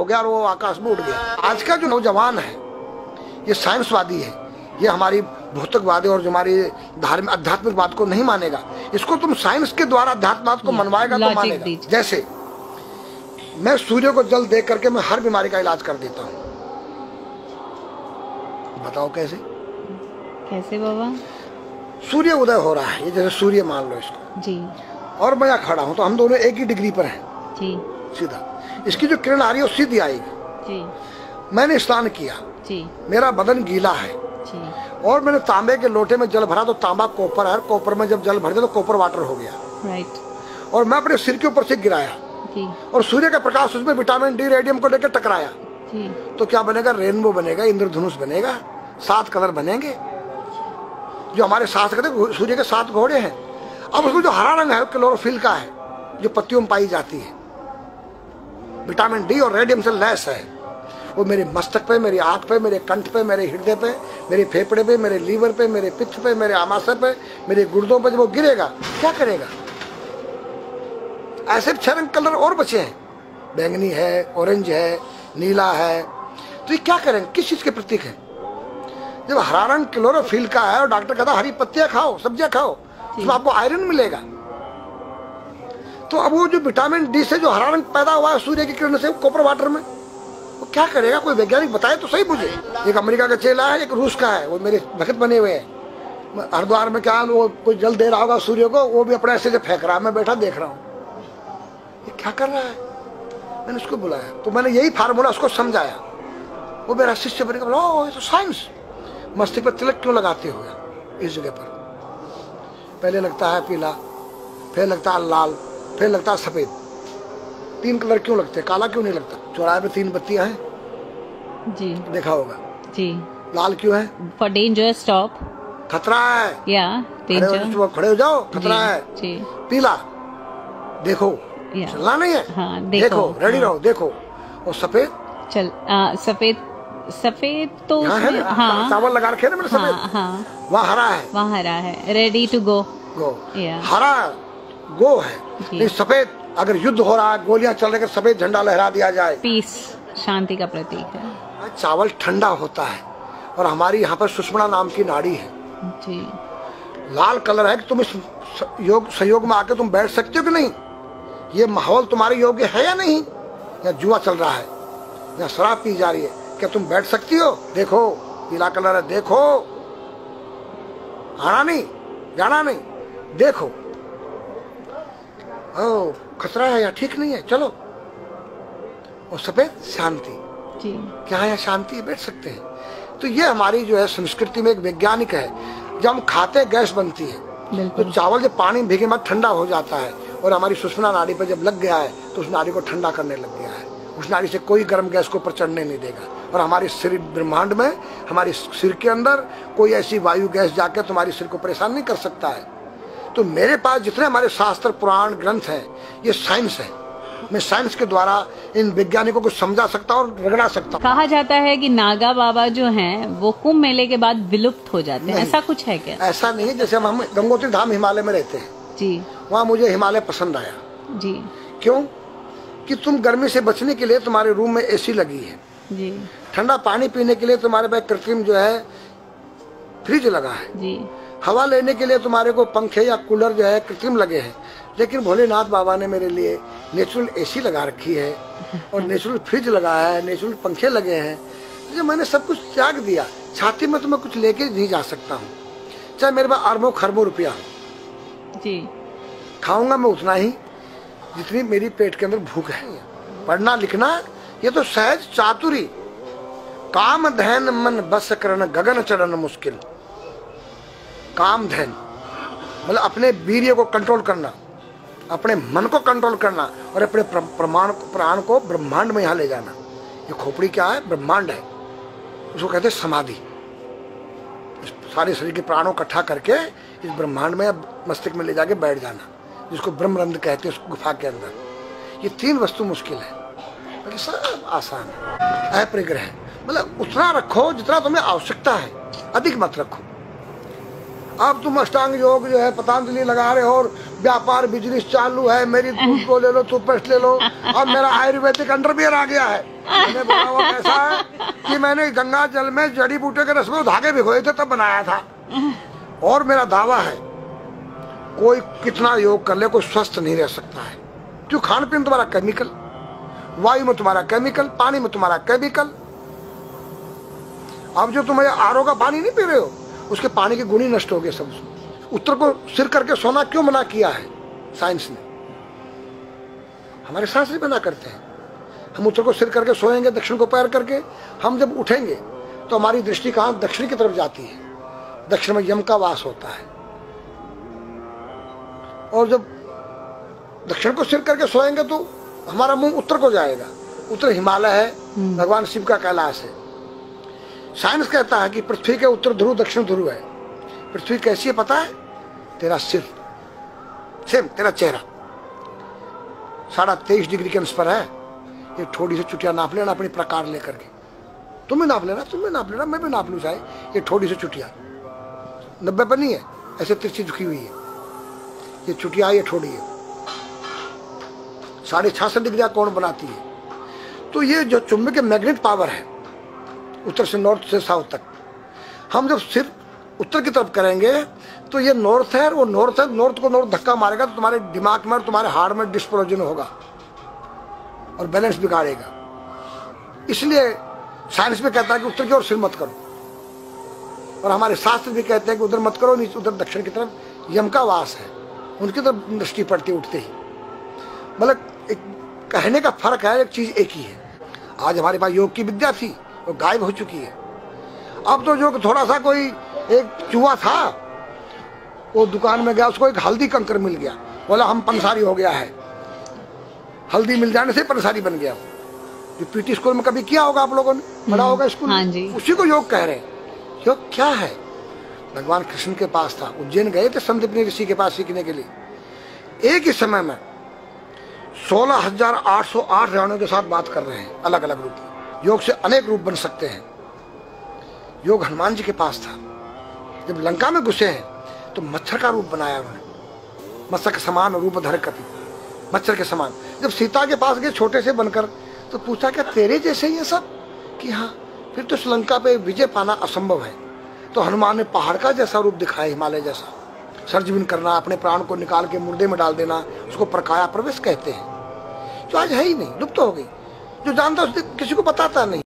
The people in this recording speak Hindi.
हो गया और वो आकाश में उड़ गया। आज का जो नौजवान है ये साइंसवादी है, ये हमारी भौतिकवादी और जो हमारी धार्मिक आध्यात्मिकवाद को नहीं मानेगा। इसको तुम साइंस के द्वारा अध्यात्मवाद को मनवाएगा तो मानेगा। जैसे मैं सूर्य को जल देख करके मैं हर बीमारी का इलाज कर देता हूँ। बताओ कैसे? कैसे बाबा? सूर्य उदय हो रहा है, ये जैसे सूर्य मान लो इसको जी, और मैं यहाँ खड़ा हूँ तो हम दोनों एक ही डिग्री पर हैं जी। सीधा इसकी जो किरण आ रही है वो सीधी आएगी जी। मैंने स्नान किया जी, मेरा बदन गीला है जी, और मैंने तांबे के लोटे में जल भरा तो तांबा कॉपर है, कॉपर में जब जल भर दिया तो कॉपर वाटर हो गया। राइट। और मैं अपने सिर के ऊपर से गिराया जी, और सूर्य का प्रकाश उसमें विटामिन डी रेडियम को लेकर टकराया जी, तो क्या बनेगा? रेनबो बनेगा, इंद्रधनुष बनेगा, 7 कलर बनेंगे। जो हमारे 7 कहते सूर्य के 7 घोड़े हैं। अब उसमें जो हरा रंग है क्लोरोफिल का है, जो पत्तियों में पाई जाती है, विटामिन डी और रेडियम से लैस है। वो मेरे मस्तक पे, मेरी आंख पे, मेरे कंठ पे, मेरे हृदय पे, मेरे फेफड़े पे, मेरे लीवर पे, मेरे पित्त पे, मेरे आमाशय पे, मेरे गुर्दों पे जब वो गिरेगा क्या करेगा? ऐसे 6 रंग कलर और बचे हैं, बैंगनी है, ऑरेंज है, नीला है। तो ये क्या करेंगे? किस चीज के प्रतीक है? जब हरा रंग क्लोरोफिल का है और डॉक्टर कहता है हरी पत्तियां खाओ, सब्जियां खाओ, तो आपको आयरन मिलेगा। तो अब वो जो विटामिन डी से जो हरा रंग पैदा हुआ है सूर्य की किरण से कॉपर वाटर में, वो क्या करेगा? कोई वैज्ञानिक बताए तो सही मुझे। एक अमेरिका का चेला है, एक रूस का है, वो मेरे भक्त बने हुए हैं। हरिद्वार में क्या वो कोई जल दे रहा होगा सूर्य को, वो भी अपने ऐसे फेंक रहा है, मैं बैठा देख रहा हूँ ये क्या कर रहा है। मैंने उसको बुलाया तो मैंने यही फार्मूला उसको समझाया। वो मेरा शिष्य बनेगा, बोला ओ ये तो साइंस। मस्तिष्क पर तिलक क्यों लगाते हो इस जगह पर? पहले लगता है पीला, फिर लगता है लाल, फिर लगता है सफेद। 3 कलर क्यों लगते हैं? काला क्यों नहीं लगता? चौराहे पे 3 बत्तियां हैं जी, देखा होगा जी। लाल क्यों है? फॉर डेंजर, स्टॉप, खतरा है, या डेंजर, खड़े हो जाओ, खतरा है जी। पीला देखो, चलना नहीं है, हाँ, देखो, रेडी रहो, देखो। और सफेद चल, सफेद तो हाँ, चावल लगा रखे ना मैंने सफेद, हाँ, वहाँ हरा है, वहाँ हरा है, रेडी टू गो। हरा गो है, नहीं सफेद अगर युद्ध हो रहा है, गोलियां चल रही है, सफेद झंडा लहरा दिया जाए, पीस, शांति का प्रतीक है। चावल ठंडा होता है और हमारी यहाँ पर सुषुम्ना नाम की नाड़ी है जी। लाल कलर है कि तुम इस योग सहयोग में आके तुम बैठ सकते हो कि नहीं? ये माहौल तुम्हारे योग्य है या नहीं? या जुआ चल रहा है, या शराब पी जा रही है, क्या तुम बैठ सकती हो? देखो पीला कलर है, देखो, आना नहीं, जाना नहीं, देखो। ओ खतरा है या ठीक नहीं है, चलो। और सफेद शांति जी, क्या है शांति है, बैठ सकते हैं। तो ये हमारी जो है संस्कृति में एक वैज्ञानिक है। जब हम खाते गैस बनती है, तो चावल जब पानी भीगे बाद ठंडा हो जाता है और हमारी सुषुम्ना नाड़ी पर जब लग गया है तो उस नाड़ी को ठंडा करने लग गया है। उस नाड़ी से कोई गर्म गैस को ऊपर चढ़ने नहीं देगा। और हमारे सिर ब्रह्मांड में, हमारे सिर के अंदर कोई ऐसी वायु गैस जाकर तुम्हारे सिर को परेशान नहीं कर सकता है। तो मेरे पास जितने हमारे शास्त्र पुराण ग्रंथ हैं ये साइंस है। मैं साइंस के द्वारा इन वैज्ञानिकों को समझा सकता हूँ और रगड़ा सकता हूँ। कहा जाता है कि नागा बाबा जो हैं वो कुंभ मेले के बाद विलुप्त हो जाते हैं, ऐसा कुछ है क्या? ऐसा नहीं है। जैसे हम गंगोत्री धाम हिमालय में रहते हैं जी, वहाँ मुझे हिमालय पसंद आया जी। क्यों? कि तुम गर्मी से बचने के लिए तुम्हारे रूम में एसी लगी है जी, ठंडा पानी पीने के लिए तुम्हारे पास कृत्रिम जो है फ्रिज लगा है जी, हवा लेने के लिए तुम्हारे को पंखे या कूलर जो है कृत्रिम लगे हैं। लेकिन भोलेनाथ बाबा ने मेरे लिए नेचुरल एसी लगा रखी है और नेचुरल फ्रिज लगाया है, नेचुरल पंखे लगे हैं। तो मैंने सब कुछ त्याग दिया। छाती में तो मैं कुछ लेके नहीं जा सकता हूँ, चाहे मेरे पास अरबों खरबों रुपया जी, खाऊंगा मैं उतना ही जितनी मेरी पेट के अंदर भूख है। पढ़ना लिखना ये तो सहज चातुरी, काम धैन मन बस करन गगन चढ़न मुश्किल। काम धैन मतलब अपने वीर्य को कंट्रोल करना, अपने मन को कंट्रोल करना और अपने प्राण को ब्रह्मांड में यहाँ ले जाना। ये खोपड़ी क्या है? ब्रह्मांड है। उसको कहते हैं समाधि। सारे शरीर के प्राणों इकट्ठा करके इस ब्रह्मांड में मस्तिष्क में ले जाके बैठ जाना, जिसको ब्रह्मरंध्र कहते हैं, उस गुफा के अंदर। ये 3 वस्तु मुश्किल है, बाकी सब आसान है। अपरिग्रह मतलब उतना रखो जितना तुम्हें आवश्यकता है, अधिक मत रखो। अब तुम अष्टांग योग जो है पतंजलि लगा रहे हो और व्यापार बिजनेस चालू है, मेरी दूध को ले लो, टूथपेस्ट ले लो, अब मेरा आयुर्वेदिक अंडरवियर आ गया है, मैंने बोला वो कैसा है कि मैंने गंगा जल में जड़ी बूटे के रस में धागे भिगोए थे तब बनाया था। और मेरा दावा है कोई कितना योग कर ले कोई स्वस्थ नहीं रह सकता है, क्यों? खान पीन तुम्हारा केमिकल, वायु में तुम्हारा केमिकल, पानी में तुम्हारा केमिकल। अब जो तुम आरओ का पानी नहीं पी रहे हो उसके पानी के गुण ही नष्ट हो गए सब। उत्तर को सिर करके सोना क्यों मना किया है साइंस ने? हमारे शास्त्र मना करते हैं। हम उत्तर को सिर करके सोएंगे, दक्षिण को पैर करके। हम जब उठेंगे तो हमारी दृष्टि कहां? दक्षिण की तरफ जाती है। दक्षिण में यम का वास होता है। और जब दक्षिण को सिर करके सोएंगे तो हमारा मुंह उत्तर को जाएगा। उत्तर हिमालय है, भगवान शिव का कैलाश है। साइंस कहता है कि पृथ्वी के उत्तर ध्रुव दक्षिण ध्रुव है। पृथ्वी कैसी है पता है? तेरा सिर, सेम तेरा चेहरा 23.5 डिग्री के अंश पर है। ये थोड़ी सी चुटिया नाप लेना अपनी प्रकार लेकर के। तुम भी नाप लेना, तुम भी नाप लेना, मैं भी नाप लूं चाहे। ये थोड़ी सी चुटिया 90 पर नहीं है, ऐसे तिरछी झुकी हुई है। ये चुटिया ये थोड़ी है 66.5 डिग्री कोण बनाती है। तो ये जो चुंबकीय मैग्नेट पावर है उत्तर से नॉर्थ से साउथ तक, हम जब सिर उत्तर की तरफ करेंगे तो ये नॉर्थ है, वो नॉर्थ है। नॉर्थ को नॉर्थ धक्का मारेगा तो तुम्हारे दिमाग में और तुम्हारे हार्ट में डिस्प्रोजन होगा और बैलेंस बिगाड़ेगा। इसलिए साइंस में कहता है कि उत्तर की ओर सिर मत करो, और हमारे शास्त्र भी कहते हैं कि उधर मत करो, नीचे उधर दक्षिण की तरफ यम का वास है, उनकी तरफ दृष्टि पड़ती उठते ही। मतलब एक कहने का फर्क है, एक चीज एक ही है। आज हमारे पास योग की विद्या थी वो गायब हो चुकी है। अब तो जो थोड़ा सा कोई एक चूहा था वो दुकान में गया, उसको एक हल्दी कंकर मिल गया, बोला हम पंसारी हो गया है। हल्दी मिल जाने से पंसारी बन गया। जो पीटी स्कूल में कभी किया होगा आप लोगों ने, पढ़ा होगा स्कूल में, उसी को योग कह रहे हैं। योग क्या है? भगवान कृष्ण के पास था, उज्जैन गए थे संदीपनी ऋषि के पास सीखने के लिए। एक ही समय में 16,808 रावणों के साथ बात कर रहे हैं, अलग अलग रूप में। योग से अनेक रूप बन सकते हैं। योग हनुमान जी के पास था। जब लंका में घुसे हैं तो मच्छर का रूप बनाया उन्होंने, मत्स्य के समान रूप धर कपि, मच्छर के समान। जब सीता के पास गए छोटे से बनकर तो पूछा क्या तेरे जैसे ये सब? कि हाँ। फिर तो श्रीलंका पे विजय पाना असंभव है। तो हनुमान ने पहाड़ का जैसा रूप दिखाया, हिमालय जैसा। सर्जविन करना, अपने प्राण को निकाल के मुर्दे में डाल देना, उसको प्रकाया प्रवेश कहते हैं। जो आज है ही नहीं, लुप्त हो गई। जो जानता है किसी को बताता नहीं।